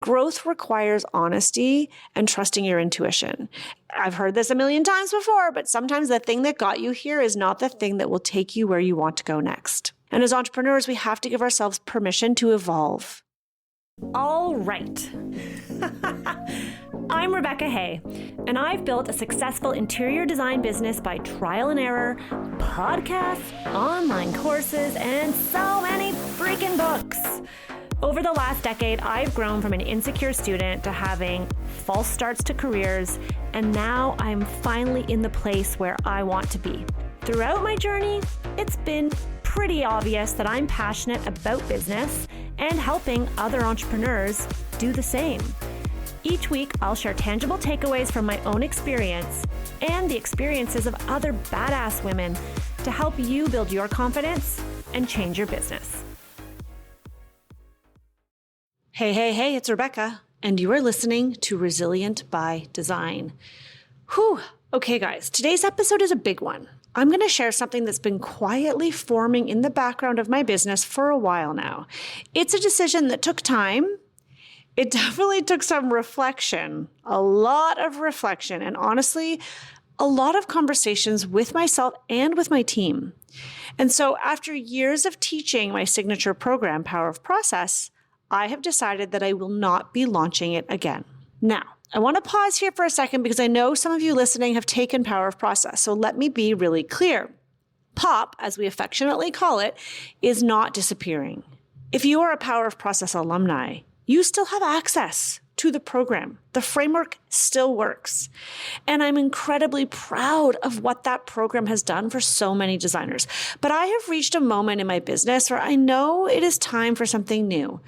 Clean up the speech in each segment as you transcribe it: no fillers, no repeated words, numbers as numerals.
Growth requires honesty and trusting your intuition. I've heard this a million times before, but sometimes the thing that got you here is not the thing that will take you where you want to go next. And as entrepreneurs, we have to give ourselves permission to evolve. All right. I'm Rebecca Hay, and I've built a successful interior design business by trial and error, podcasts, online courses, and so many freaking books. Over the last decade, I've grown from an insecure student to having false starts to careers, and now I'm finally in the place where I want to be. Throughout my journey, it's been pretty obvious that I'm passionate about business and helping other entrepreneurs do the same. Each week, I'll share tangible takeaways from my own experience and the experiences of other badass women to help you build your confidence and change your business. Hey, it's Rebecca, and you are listening to Resilient by Design. Whew. Okay, guys, today's episode is a big one. I'm going to share something that's been quietly forming in the background of my business for a while now. It's a decision that took time. It definitely took some reflection, a lot of reflection, and honestly, a lot of conversations with myself and with my team. And so after years of teaching my signature program, Power of Process, I have decided that I will not be launching it again. Now, I want to pause here for a second because I know some of you listening have taken Power of Process. So let me be really clear. POP, as we affectionately call it, is not disappearing. If you are a Power of Process alumni, you still have access to the program. The framework still works. And I'm incredibly proud of what that program has done for so many designers. But I have reached a moment in my business where I know it is time for something new.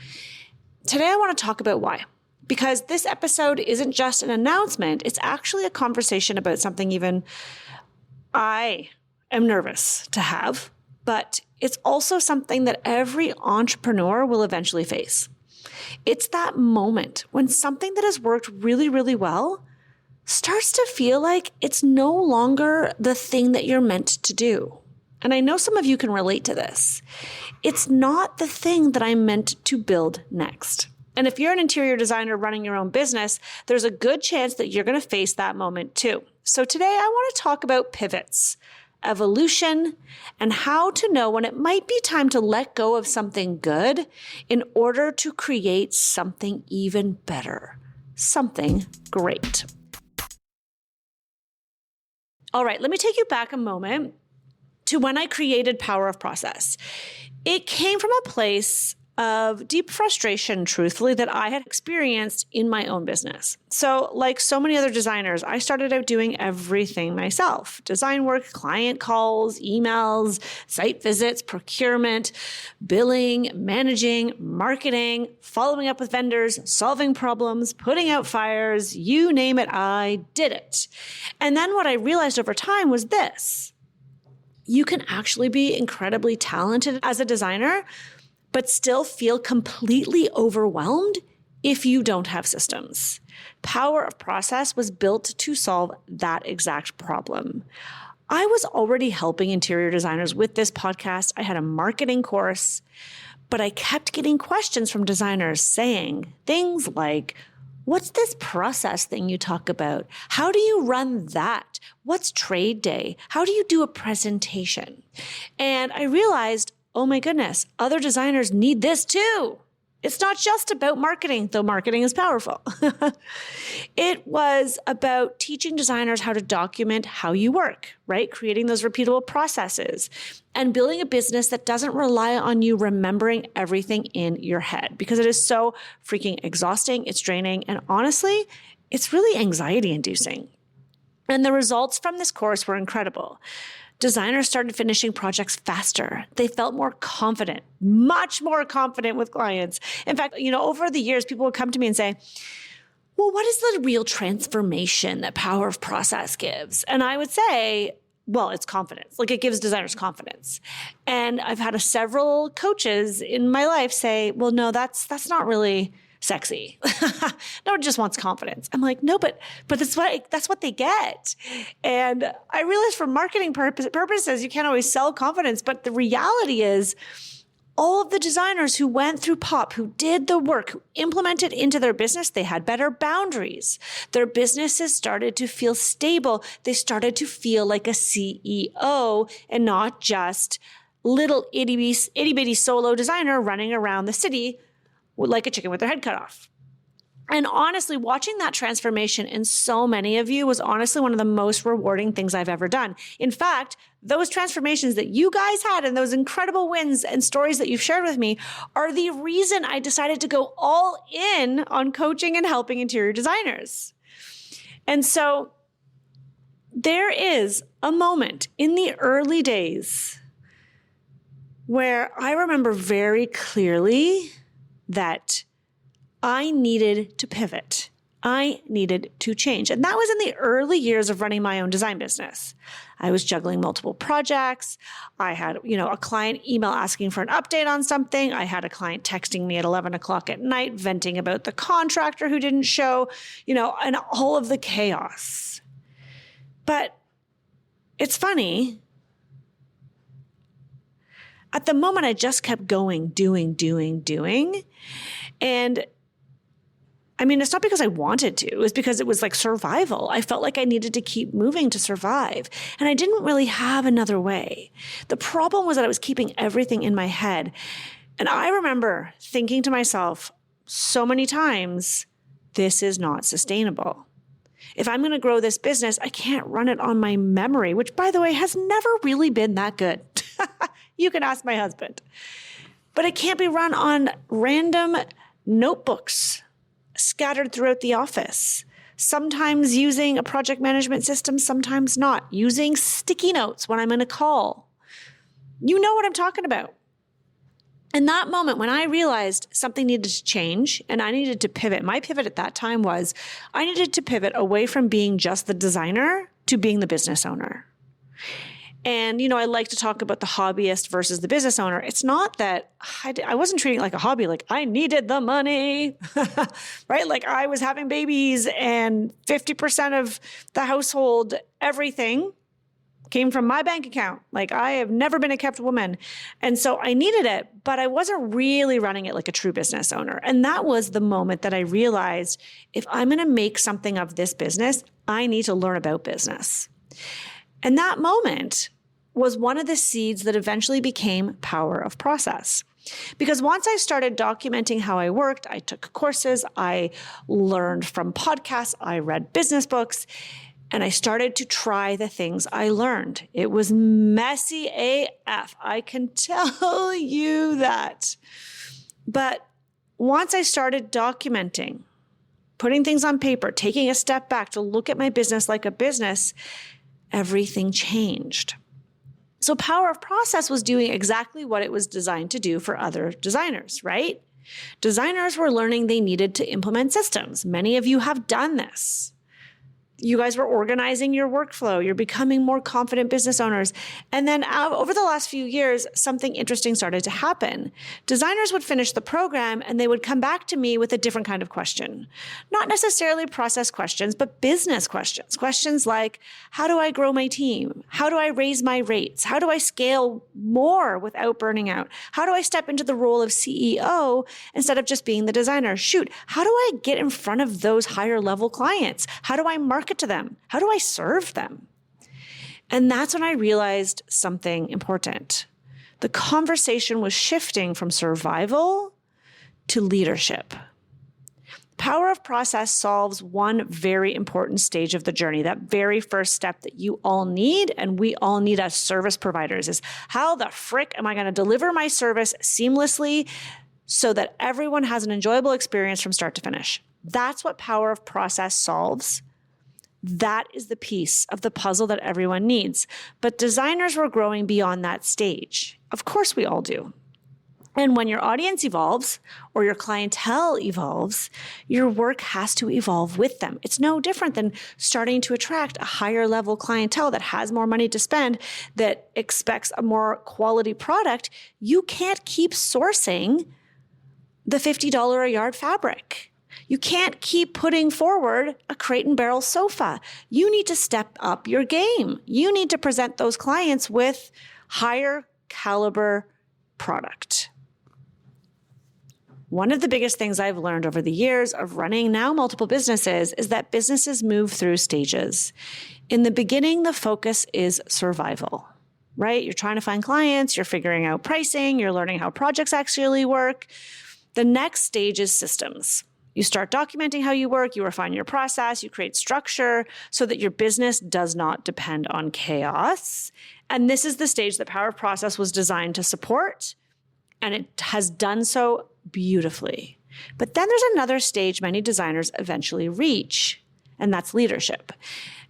Today, I want to talk about why. Because this episode isn't just an announcement, it's actually a conversation about something even I am nervous to have, but it's also something that every entrepreneur will eventually face. It's that moment when something that has worked really, really well starts to feel like it's no longer the thing that you're meant to do. And I know some of you can relate to this. It's not the thing that I'm meant to build next. And if you're an interior designer running your own business, there's a good chance that you're going to face that moment too. So today I want to talk about pivots, evolution, and how to know when it might be time to let go of something good in order to create something even better, something great. All right, let me take you back a moment to when I created Power of Process. It came from a place of deep frustration, truthfully, that I had experienced in my own business. So like so many other designers, I started out doing everything myself. Design work, client calls, emails, site visits, procurement, billing, managing, marketing, following up with vendors, solving problems, putting out fires, you name it, I did it. And then what I realized over time was this. You can actually be incredibly talented as a designer, but still feel completely overwhelmed if you don't have systems. Power of Process was built to solve that exact problem. I was already helping interior designers with this podcast. I had a marketing course, but I kept getting questions from designers saying things like, what's this process thing you talk about? How do you run that? What's trade day? How do you do a presentation? And I realized, oh my goodness, other designers need this too. It's not just about marketing, though marketing is powerful. It was about teaching designers how to document how you work, right? Creating those repeatable processes and building a business that doesn't rely on you remembering everything in your head because it is so freaking exhausting, it's draining, and honestly, it's really anxiety inducing. And the results from this course were incredible. Designers started finishing projects faster. They felt more confident, much more confident with clients. In fact, over the years, people would come to me and say, well, what is the real transformation that Power of Process gives? And I would say, well, it's confidence. Like it gives designers confidence. And I've had several coaches in my life say, well, no, that's not really sexy. No one just wants confidence. I'm like, no, but that's what they get. And I realize for marketing purposes, you can't always sell confidence, but the reality is All of the designers who went through POP, who did the work, who implemented into their business, they had better boundaries. Their businesses started to feel stable. They started to feel like a CEO and not just little itty-bitty solo designer running around the city like a chicken with their head cut off. And honestly, watching that transformation in so many of you was honestly one of the most rewarding things I've ever done. In fact, those transformations that you guys had and those incredible wins and stories that you've shared with me are the reason I decided to go all in on coaching and helping interior designers. And so there is a moment in the early days where I remember very clearly that I needed to pivot. I needed to change. And that was in the early years of running my own design business. I was juggling multiple projects. I had, a client email asking for an update on something. I had a client texting me at 11 o'clock at night, venting about the contractor who didn't show, and all of the chaos. But it's funny. At the moment, I just kept going, doing. And it's not because I wanted to. It was because it was like survival. I felt like I needed to keep moving to survive. And I didn't really have another way. The problem was that I was keeping everything in my head. And I remember thinking to myself so many times, this is not sustainable. If I'm going to grow this business, I can't run it on my memory, which, by the way, has never really been that good. You can ask my husband. But it can't be run on random notebooks scattered throughout the office, sometimes using a project management system, sometimes not, using sticky notes when I'm in a call. You know what I'm talking about. In that moment, when I realized something needed to change and I needed to pivot, my pivot at that time was I needed to pivot away from being just the designer to being the business owner. And, I like to talk about the hobbyist versus the business owner. It's not that I wasn't treating it like a hobby, like I needed the money, right? Like I was having babies and 50% of the household, everything came from my bank account. Like I have never been a kept woman. And so I needed it, but I wasn't really running it like a true business owner. And that was the moment that I realized if I'm going to make something of this business, I need to learn about business. And that moment was one of the seeds that eventually became Power of Process. Because once I started documenting how I worked, I took courses, I learned from podcasts, I read business books, and I started to try the things I learned. It was messy AF. I can tell you that. But once I started documenting, putting things on paper, taking a step back to look at my business like a business, everything changed. So Power of Process was doing exactly what it was designed to do for other designers, right? Designers were learning they needed to implement systems. Many of you have done this. You guys were organizing your workflow. You're becoming more confident business owners. And then over the last few years, something interesting started to happen. Designers would finish the program and they would come back to me with a different kind of question. Not necessarily process questions, but business questions. Questions like, how do I grow my team? How do I raise my rates? How do I scale more without burning out? How do I step into the role of CEO instead of just being the designer? Shoot, how do I get in front of those higher level clients? How do I market to them? How do I serve them? And that's when I realized something important. The conversation was shifting from survival to leadership. Power of Process solves one very important stage of the journey, that very first step that you all need, and we all need as service providers, is how the frick am I going to deliver my service seamlessly so that everyone has an enjoyable experience from start to finish? That's what Power of Process solves. That is the piece of the puzzle that everyone needs. But designers were growing beyond that stage. Of course, we all do. And when your audience evolves or your clientele evolves, your work has to evolve with them. It's no different than starting to attract a higher level clientele that has more money to spend, that expects a more quality product. You can't keep sourcing the $50 a yard fabric. You can't keep putting forward a crate and barrel sofa. You need to step up your game. You need to present those clients with higher caliber product. One of the biggest things I've learned over the years of running now multiple businesses is that businesses move through stages. In the beginning, the focus is survival, right? You're trying to find clients, you're figuring out pricing, you're learning how projects actually work. The next stage is systems. You start documenting how you work, you refine your process, you create structure so that your business does not depend on chaos. And this is the stage that Power of Process was designed to support, and it has done so beautifully. But then there's another stage many designers eventually reach, and that's leadership.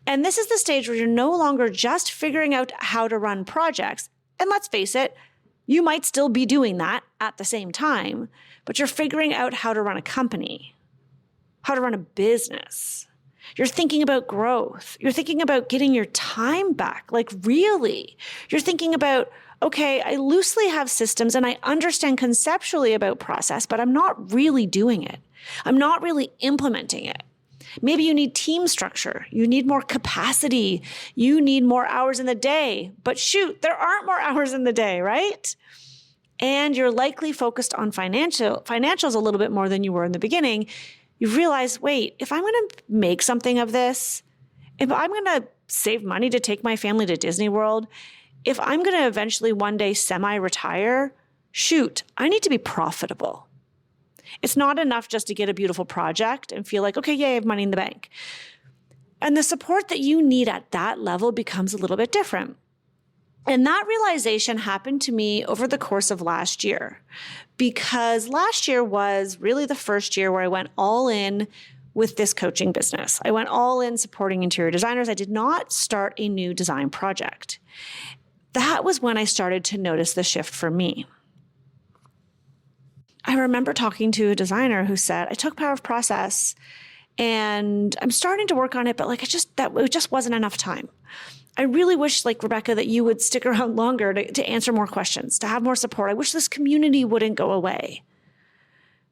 And this is the stage where you're no longer just figuring out how to run projects. And let's face it, you might still be doing that at the same time, but you're figuring out how to run a company, how to run a business. You're thinking about growth. You're thinking about getting your time back, like really. You're thinking about, okay, I loosely have systems and I understand conceptually about process, but I'm not really doing it. I'm not really implementing it. Maybe you need team structure. You need more capacity. You need more hours in the day. But shoot, there aren't more hours in the day, right? And you're likely focused on financials a little bit more than you were in the beginning. You realize, wait, if I'm going to make something of this, if I'm going to save money to take my family to Disney World, if I'm going to eventually one day semi-retire, shoot, I need to be profitable. It's not enough just to get a beautiful project and feel like, okay, yay, I have money in the bank. And the support that you need at that level becomes a little bit different. And that realization happened to me over the course of last year, because last year was really the first year where I went all in with this coaching business. I went all in supporting interior designers. I did not start a new design project. That was when I started to notice the shift for me. I remember talking to a designer who said, I took Power of Process and I'm starting to work on it, but it just wasn't enough time. I really wish, Rebecca, that you would stick around longer to answer more questions, to have more support. I wish this community wouldn't go away.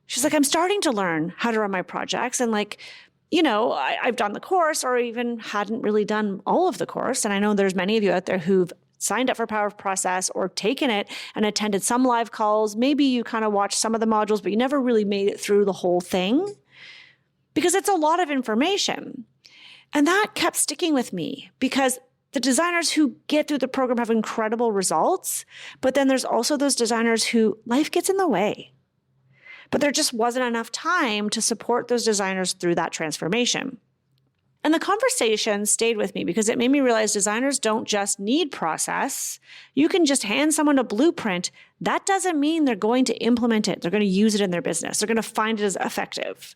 She's like, I'm starting to learn how to run my projects. And I've done the course or even hadn't really done all of the course. And I know there's many of you out there who've signed up for Power of Process or taken it and attended some live calls. Maybe you kind of watched some of the modules, but you never really made it through the whole thing because it's a lot of information. And that kept sticking with me because the designers who get through the program have incredible results, but then there's also those designers who life gets in the way. But there just wasn't enough time to support those designers through that transformation. And the conversation stayed with me because it made me realize designers don't just need process. You can just hand someone a blueprint. That doesn't mean they're going to implement it. They're going to use it in their business. They're going to find it as effective.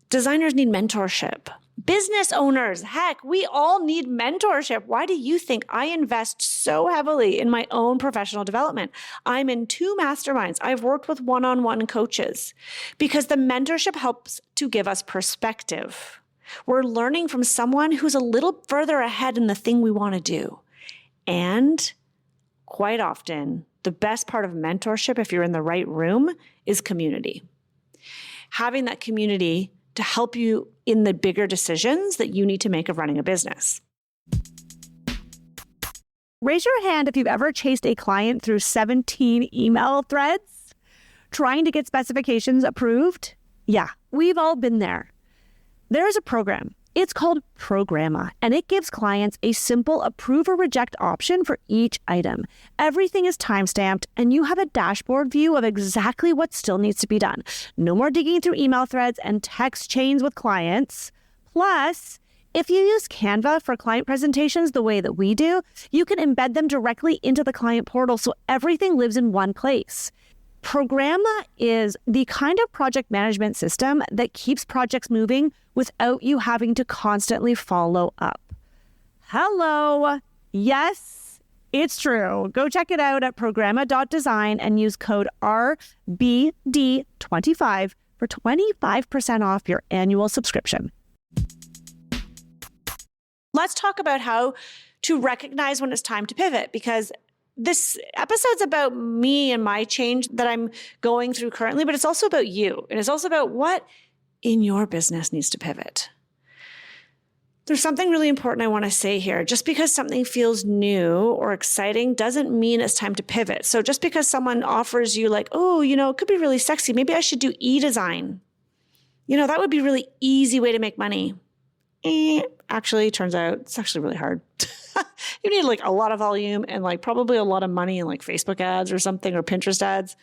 Designers need mentorship. Business owners, heck, we all need mentorship. Why do you think I invest so heavily in my own professional development? I'm in 2 masterminds. I've worked with one-on-one coaches because the mentorship helps to give us perspective. We're learning from someone who's a little further ahead in the thing we want to do. And quite often, the best part of mentorship, if you're in the right room, is community. Having that community to help you in the bigger decisions that you need to make of running a business. Raise your hand if you've ever chased a client through 17 email threads trying to get specifications approved. Yeah, we've all been there. There is a program. It's called Programa, and it gives clients a simple approve or reject option for each item. Everything is timestamped, and you have a dashboard view of exactly what still needs to be done. No more digging through email threads and text chains with clients. Plus, if you use Canva for client presentations the way that we do, you can embed them directly into the client portal so everything lives in one place. Programa is the kind of project management system that keeps projects moving without you having to constantly follow up. Hello. Yes, it's true. Go check it out at programa.design and use code RBD25 for 25% off your annual subscription. Let's talk about how to recognize when it's time to pivot, because this episode's about me and my change that I'm going through currently, but it's also about you. And it's also about what in your business needs to pivot. There's something really important I want to say here. Just because something feels new or exciting doesn't mean it's time to pivot. So just because someone offers you like, oh, it could be really sexy. Maybe I should do e-design. That would be a really easy way to make money. Actually, turns out it's actually really hard. You need like a lot of volume and like probably a lot of money in like Facebook ads or something or Pinterest ads.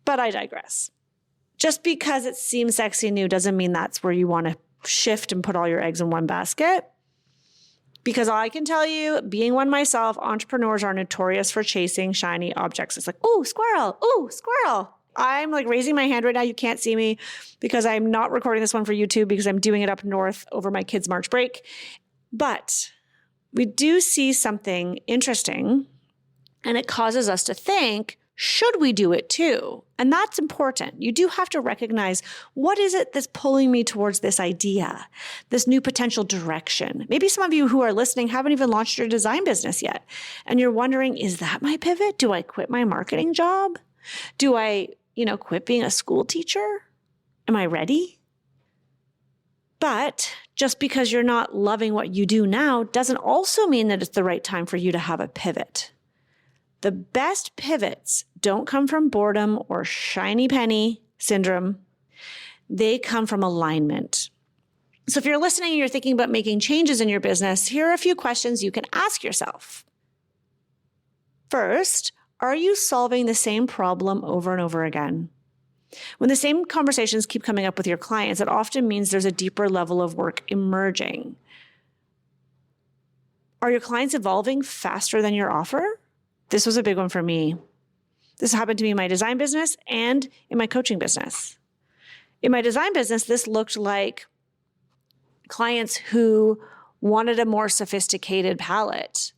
But I digress. Just because it seems sexy and new doesn't mean that's where you want to shift and put all your eggs in one basket. Because I can tell you, being one myself, entrepreneurs are notorious for chasing shiny objects. It's like, ooh, squirrel, ooh, squirrel. I'm like raising my hand right now. You can't see me because I'm not recording this one for YouTube because I'm doing it up north over my kids' March break. But we do see something interesting and it causes us to think, should we do it too? And that's important. You do have to recognize, what is it that's pulling me towards this idea, this new potential direction? Maybe some of you who are listening haven't even launched your design business yet. And you're wondering, is that my pivot? Do I quit my marketing job? Do I, quit being a school teacher? Am I ready? But just because you're not loving what you do now doesn't also mean that it's the right time for you to have a pivot. The best pivots don't come from boredom or shiny penny syndrome. They come from alignment. So if you're listening and you're thinking about making changes in your business, here are a few questions you can ask yourself. First, are you solving the same problem over and over again? When the same conversations keep coming up with your clients, it often means there's a deeper level of work emerging. Are your clients evolving faster than your offer? This was a big one for me. This happened to me in my design business and in my coaching business. In my design business, this looked like clients who wanted a more sophisticated palette,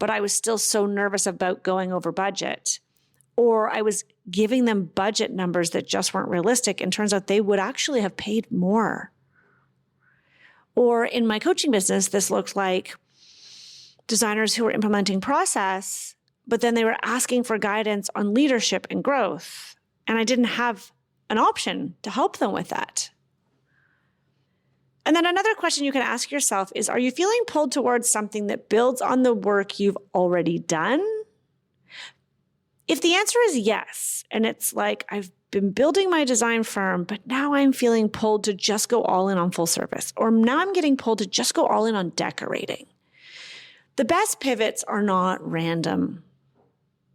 but I was still so nervous about going over budget. Or I was giving them budget numbers that just weren't realistic, and turns out they would actually have paid more. Or in my coaching business, this looked like designers who were implementing process, but then they were asking for guidance on leadership and growth. And I didn't have an option to help them with that. And then another question you can ask yourself is, are you feeling pulled towards something that builds on the work you've already done? If the answer is yes, and it's like, I've been building my design firm, but now I'm feeling pulled to just go all in on full service, or now I'm getting pulled to just go all in on decorating. The best pivots are not random.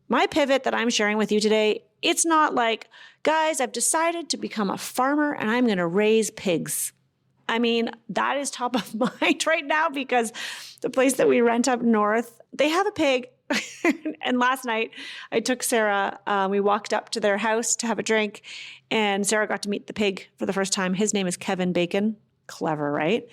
My pivot that I'm sharing with you today, it's not like, guys, I've decided to become a farmer and I'm going to raise pigs. I mean, that is top of mind right now because the place that we rent up north, they have a pig. And last night I took Sarah, we walked up to their house to have a drink, and Sarah got to meet the pig for the first time. His name is Kevin Bacon. Clever, right?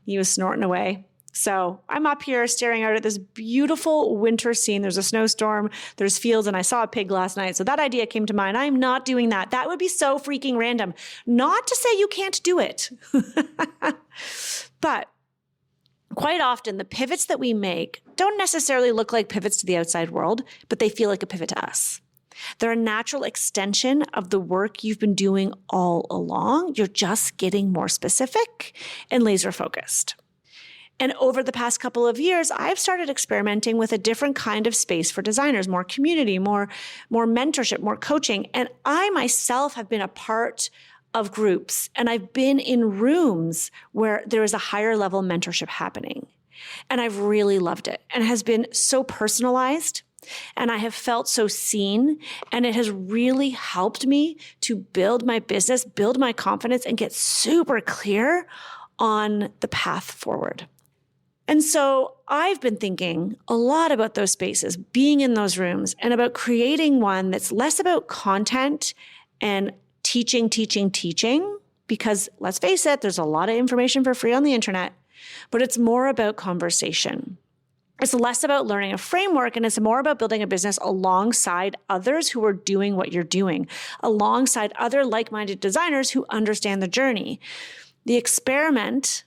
He was snorting away. So I'm up here staring out at this beautiful winter scene. There's a snowstorm, there's fields, and I saw a pig last night. So that idea came to mind. I'm not doing that. That would be so freaking random. Not to say you can't do it. But quite often, the pivots that we make don't necessarily look like pivots to the outside world, but they feel like a pivot to us. They're a natural extension of the work you've been doing all along. You're just getting more specific and laser focused. And over the past couple of years, I've started experimenting with a different kind of space for designers, more community, more mentorship, more coaching. And I myself have been a part of groups, and I've been in rooms where there is a higher level mentorship happening. And I've really loved it, and it has been so personalized, and I have felt so seen, and it has really helped me to build my business, build my confidence, and get super clear on the path forward. And so I've been thinking a lot about those spaces, being in those rooms, and about creating one that's less about content and teaching, because let's face it, there's a lot of information for free on the internet, but it's more about conversation. It's less about learning a framework, and it's more about building a business alongside others who are doing what you're doing, alongside other like-minded designers who understand the journey. The experiment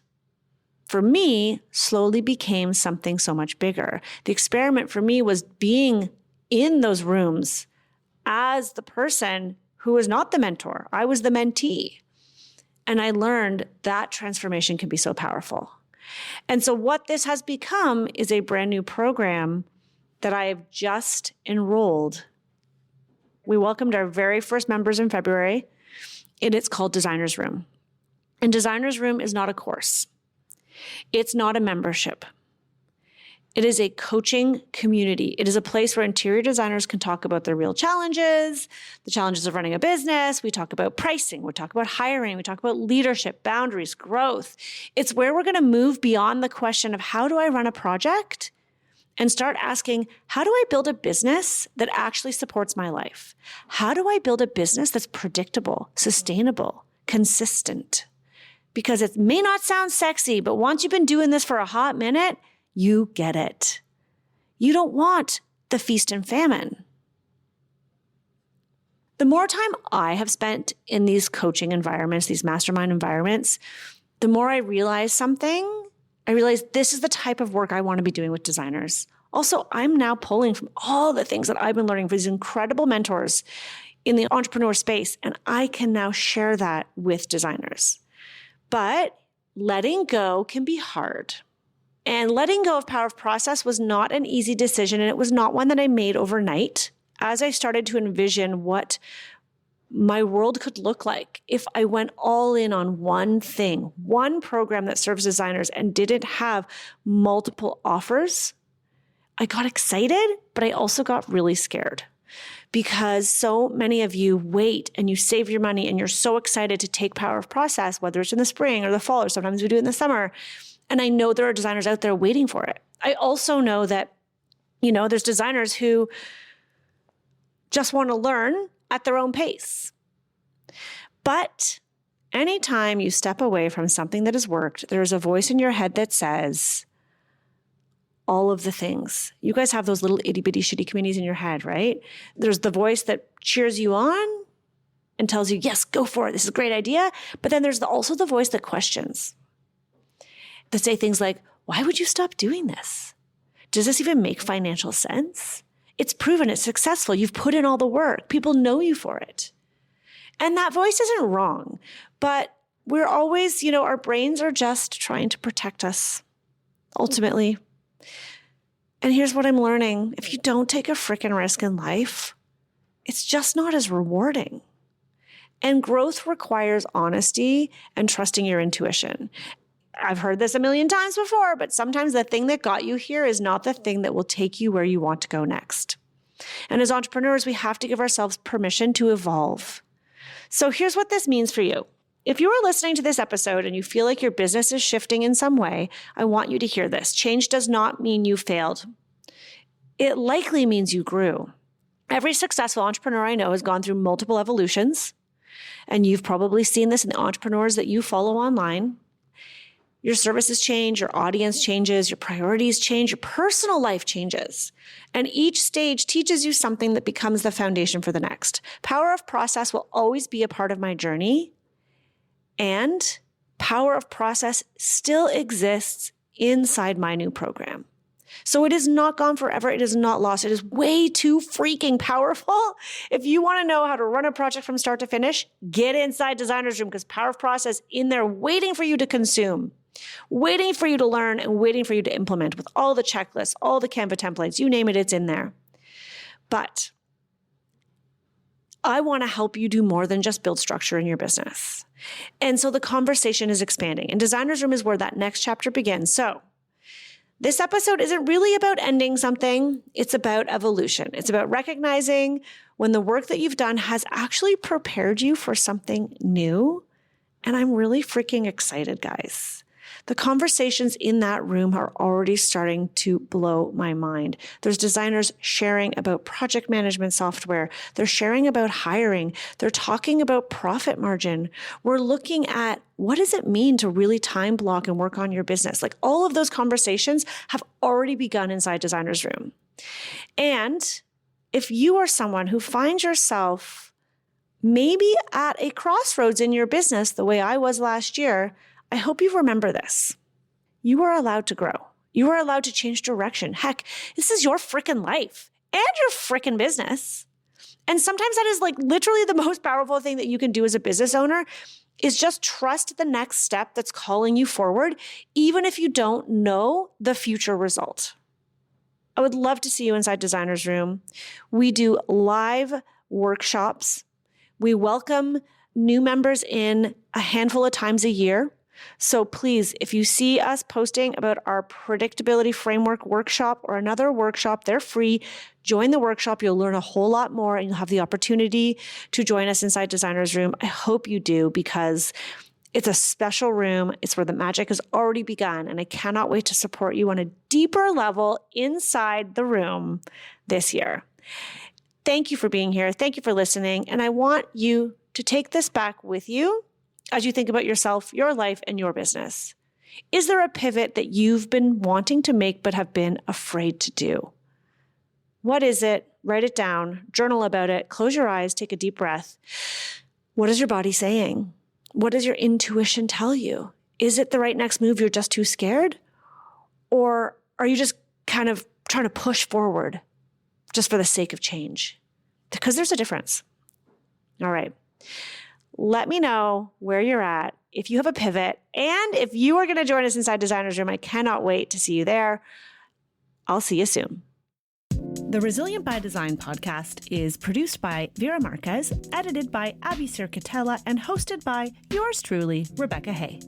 for me slowly became something so much bigger. The experiment for me was being in those rooms as the person who was not the mentor. I was the mentee. And I learned that transformation can be so powerful. And so what this has become is a brand new program that I have just enrolled. We welcomed our very first members in February, and it's called Designer's Room. And Designer's Room is not a course. It's not a membership. It is a coaching community. It is a place where interior designers can talk about their real challenges, the challenges of running a business. We talk about pricing. We talk about hiring. We talk about leadership, boundaries, growth. It's where we're going to move beyond the question of how do I run a project and start asking, how do I build a business that actually supports my life? How do I build a business that's predictable, sustainable, consistent? Because it may not sound sexy, but once you've been doing this for a hot minute, you get it. You don't want the feast and famine. The more time I have spent in these coaching environments, these mastermind environments, the more I realize something. I realize this is the type of work I want to be doing with designers. Also, I'm now pulling from all the things that I've been learning from these incredible mentors in the entrepreneur space, and I can now share that with designers. But letting go can be hard. And letting go of power of process was not an easy decision, and it was not one that I made overnight. As I started to envision what my world could look like if I went all in on one thing, one program that serves designers and didn't have multiple offers, I got excited, but I also got really scared because so many of you wait and you save your money and you're so excited to take power of process, whether it's in the spring or the fall, or sometimes we do it in the summer. And I know there are designers out there waiting for it. I also know that, there's designers who just want to learn at their own pace. But anytime you step away from something that has worked, there's a voice in your head that says all of the things. You guys have those little itty bitty shitty communities in your head, right? There's the voice that cheers you on and tells you, yes, go for it. This is a great idea. But then there's also the voice that questions, that say things like, why would you stop doing this? Does this even make financial sense? It's proven, it's successful. You've put in all the work. People know you for it. And that voice isn't wrong, but we're always, our brains are just trying to protect us, ultimately. And here's what I'm learning. If you don't take a freaking risk in life, it's just not as rewarding. And growth requires honesty and trusting your intuition. I've heard this a million times before, but sometimes the thing that got you here is not the thing that will take you where you want to go next. And as entrepreneurs, we have to give ourselves permission to evolve. So here's what this means for you. If you are listening to this episode and you feel like your business is shifting in some way, I want you to hear this. Change does not mean you failed. It likely means you grew. Every successful entrepreneur I know has gone through multiple evolutions, and you've probably seen this in the entrepreneurs that you follow online. Your services change, your audience changes, your priorities change, your personal life changes. And each stage teaches you something that becomes the foundation for the next. Power of process will always be a part of my journey. And power of process still exists inside my new program. So it is not gone forever. It is not lost. It is way too freaking powerful. If you want to know how to run a project from start to finish, get inside Designer's Room, because power of process in there waiting for you to consume, waiting for you to learn, and waiting for you to implement with all the checklists, all the Canva templates, you name it, it's in there. But I want to help you do more than just build structure in your business. And so the conversation is expanding, and Designer's Room is where that next chapter begins. So this episode isn't really about ending something. It's about evolution. It's about recognizing when the work that you've done has actually prepared you for something new. And I'm really freaking excited, guys. The conversations in that room are already starting to blow my mind. There's designers sharing about project management software. They're sharing about hiring. They're talking about profit margin. We're looking at what does it mean to really time block and work on your business? Like all of those conversations have already begun inside Designer's Room. And if you are someone who finds yourself maybe at a crossroads in your business the way I was last year, I hope you remember this. You are allowed to grow. You are allowed to change direction. Heck, this is your freaking life and your freaking business. And sometimes that is like literally the most powerful thing that you can do as a business owner is just trust the next step that's calling you forward, even if you don't know the future result. I would love to see you inside Designer's Room. We do live workshops. We welcome new members in a handful of times a year. So please, if you see us posting about our predictability framework workshop or another workshop, they're free. Join the workshop. You'll learn a whole lot more and you'll have the opportunity to join us inside Designer's Room. I hope you do, because it's a special room. It's where the magic has already begun, and I cannot wait to support you on a deeper level inside the room this year. Thank you for being here. Thank you for listening. And I want you to take this back with you as you think about yourself, your life, and your business. Is there a pivot that you've been wanting to make but have been afraid to do? What is it? Write it down, journal about it, close your eyes, take a deep breath. What is your body saying? What does your intuition tell you? Is it the right next move? You're just too scared? Or are you just kind of trying to push forward just for the sake of change? Because there's a difference. All right. Let me know where you're at, if you have a pivot, and if you are going to join us inside Designer's Room. I cannot wait to see you there. I'll see you soon. The Resilient by Design podcast is produced by Vera Marquez, edited by Abby Circatella, and hosted by yours truly, Rebecca Hay.